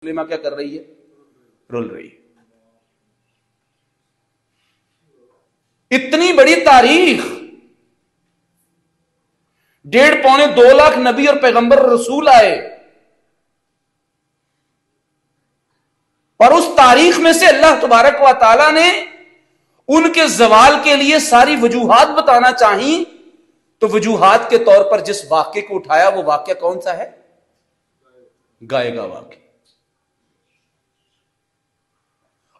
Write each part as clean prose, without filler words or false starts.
مسلمہ کیا کر رہی ہے؟ رول رہی ہے. اتنی بڑی تاریخ، 1.5-2 لاکھ نبی اور پیغمبر رسول آئے، اور اس تاریخ میں سے اللہ تبارک و تعالی نے ان کے زوال کے لیے ساری وجوہات بتانا چاہیں، تو وجوہات کے طور پر جس واقعے کو اٹھایا وہ واقعہ کون سا ہے؟ گائے کا واقعہ.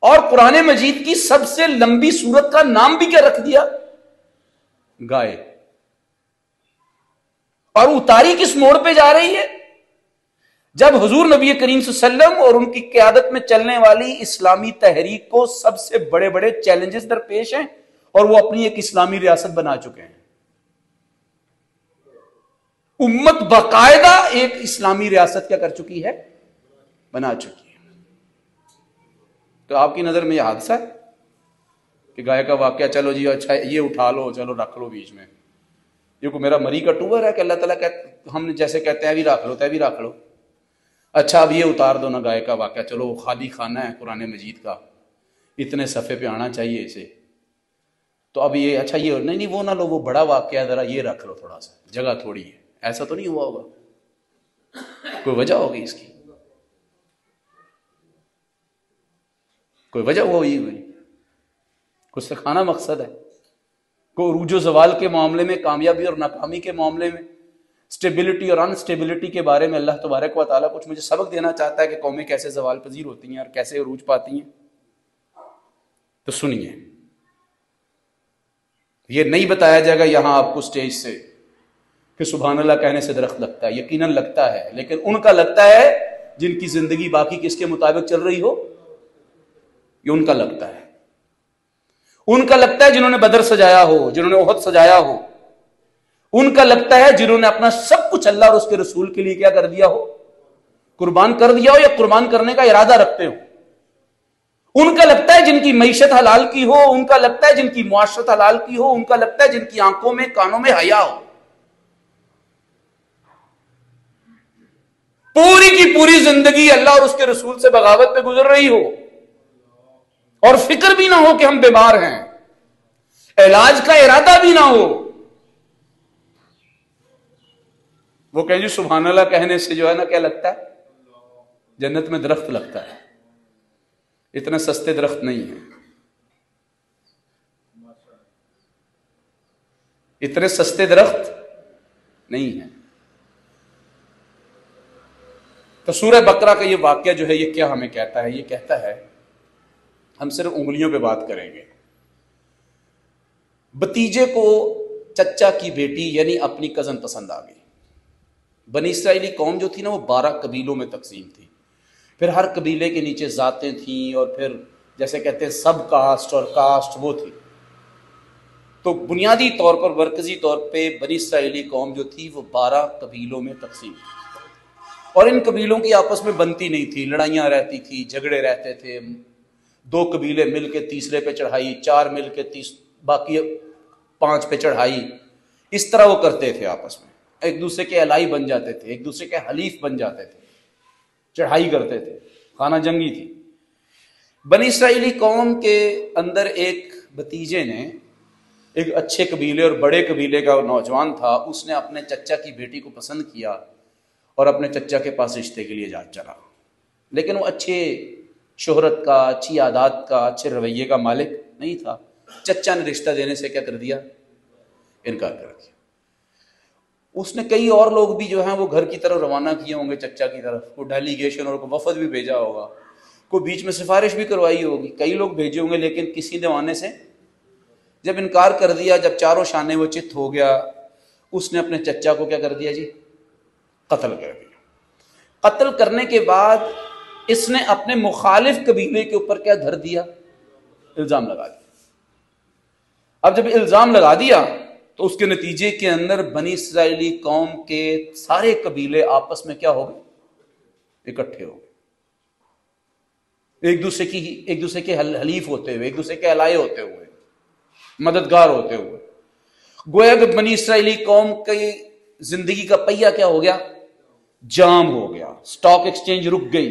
اور قرآن مجید کی سب سے لمبی سورت کا نام بھی کیا رکھ دیا؟ گائے. اور اتاری کس موڑ پہ جا رہی ہے؟ جب حضور نبی کریم صلی اللہ علیہ وسلم اور ان کی قیادت میں چلنے والی اسلامی تحریک کو سب سے بڑے بڑے چیلنجز درپیش ہیں، اور وہ اپنی ایک اسلامی ریاست بنا چکے ہیں. امت باقاعدہ ایک اسلامی ریاست کیا کر چکی ہے؟ بنا چکی ہے. تو آپ کی نظر میں یہ حادثہ ہے کہ گائے کا واقعہ چلو جی اچھا یہ اٹھا لو، چلو رکھ لو بیچ میں، یہ کوئی میرا مری کا ٹور ہے کہ اللہ تعالیٰ ہم جیسے کہتے ہیں ابھی رکھ لو تو ابھی رکھ لو. اچھا اب یہ اتار دو نا گائے کا واقعہ، چلو خالی خانہ ہے قرآن مجید کا، اتنے صفحے پہ آنا چاہیے اسے، تو اب یہ اچھا یہ نہیں وہ نہ لو، وہ بڑا واقعہ ذرا یہ رکھ لو، تھوڑا سا جگہ تھوڑی ہے. ایسا تو نہیں ہوا ہوگا؟ کوئی وجہ ہوگی اس کی، کوئی وجہ ہوئی کچھ سکھانا مقصد ہے. کوئی عروج و زوال کے معاملے میں، کامیابی اور ناکامی کے معاملے میں، سٹیبلٹی اور انسٹیبلٹی کے بارے میں اللہ تبارک و تعالیٰ کچھ مجھے سبق دینا چاہتا ہے کہ قومیں کیسے زوال پذیر ہوتی ہیں اور کیسے عروج پاتی ہیں. تو سنیے، یہ نہیں بتایا جائے گا یہاں آپ کو سٹیج سے کہ سبحان اللہ کہنے سے درخت لگتا ہے. یقیناً لگتا ہے، لیکن ان کا لگتا ہے جن کی زندگی باقی کس کے مطابق چل رہی ہو، یہ ان کا لگتا ہے. ان کا لگتا ہے جنہوں نے بدر سجایا ہو، جنہوں نے احد سجایا ہو. ان کا لگتا ہے جنہوں نے اپنا سب کچھ اللہ اور اس کے رسول کے لیے کیا کر دیا ہو، قربان کر دیا ہو یا قربان کرنے کا ارادہ رکھتے ہو. ان کا لگتا ہے جن کی معیشت حلال کی ہو، ان کا لگتا ہے جن کی معاشرت حلال کی ہو، ان کا لگتا ہے جن کی آنکھوں میں کانوں میں حیا ہو. پوری کی پوری زندگی اللہ اور اس کے رسول سے بغاوت پہ گزر رہی ہو، اور فکر بھی نہ ہو کہ ہم بیمار ہیں، علاج کا ارادہ بھی نہ ہو. وہ کہیں جی سبحان اللہ کہنے سے جو ہے نا کیا لگتا ہے؟ جنت میں درخت لگتا ہے. اتنے سستے درخت نہیں ہیں، اتنے سستے درخت نہیں ہیں. تو سورہ بقرہ کا یہ واقعہ جو ہے یہ کیا ہمیں کہتا ہے؟ یہ کہتا ہے ہم صرف انگلیوں پہ بات کریں گے. بتیجے کو چچا کی بیٹی یعنی اپنی کزن پسند آ گئی. بنی اسرائیلی قوم جو تھی نا وہ 12 قبیلوں میں تقسیم تھی. پھر ہر قبیلے کے نیچے ذاتیں تھیں، اور پھر جیسے کہتے ہیں سب کاسٹ اور کاسٹ وہ تھی. تو بنیادی طور پر مرکزی طور پہ بنی اسرائیلی قوم جو تھی وہ 12 قبیلوں میں تقسیم تھی. اور ان قبیلوں کی آپس میں بنتی نہیں تھی، لڑائیاں رہتی تھی، جھگڑے رہتے تھے. 2 قبیلے مل کے تیسرے پہ چڑھائی، 4 مل کے باقی 5 پہ چڑھائی. اس طرح وہ کرتے تھے آپس میں، ایک دوسرے کے الائی بن جاتے تھے، ایک دوسرے کے حلیف بن جاتے تھے، چڑھائی کرتے تھے، خانہ جنگی تھی. بنی اسرائیلی قوم کے اندر ایک بتیجے نے، ایک اچھے قبیلے اور بڑے قبیلے کا نوجوان تھا، اس نے اپنے چچا کی بیٹی کو پسند کیا اور اپنے چچا کے پاس رشتے کے لیے جا چلا. لیکن وہ اچھے شہرت کا، اچھی عادات کا، اچھے رویے کا مالک نہیں تھا. چچا نے رشتہ دینے سے کیا کر دیا؟ انکار کر دیا. اس نے کئی اور لوگ بھی جو ہیں وہ گھر کی طرف روانہ کیے ہوں گے چچا کی طرف، کوئی ڈیلیگیشن اور کوئی وفد بھی بھیجا ہوگا، کوئی بیچ میں سفارش بھی کروائی ہوگی، کئی لوگ بھیجے ہوں گے. لیکن کسی دیوانے سے جب انکار کر دیا، جب چاروں شانے وہ چت ہو گیا، اس نے اپنے چچا کو کیا کر دیا جی؟ قتل کر دیا. قتل کرنے کے بعد اس نے اپنے مخالف قبیلے کے اوپر کیا دھر دیا؟ الزام لگا دیا. اب جب الزام لگا دیا تو اس کے نتیجے کے اندر بنی اسرائیلی قوم کے سارے قبیلے آپس میں کیا ہو گئے؟ اکٹھے ہو گئے، ایک دوسرے کے حلیف ہوتے ہوئے، ایک دوسرے کے الائے ہوتے ہوئے، مددگار ہوتے ہوئے. گویا کہ بنی اسرائیلی قوم کی زندگی کا پہیہ کیا ہو گیا؟ جام ہو گیا. سٹاک ایکسچینج رک گئی،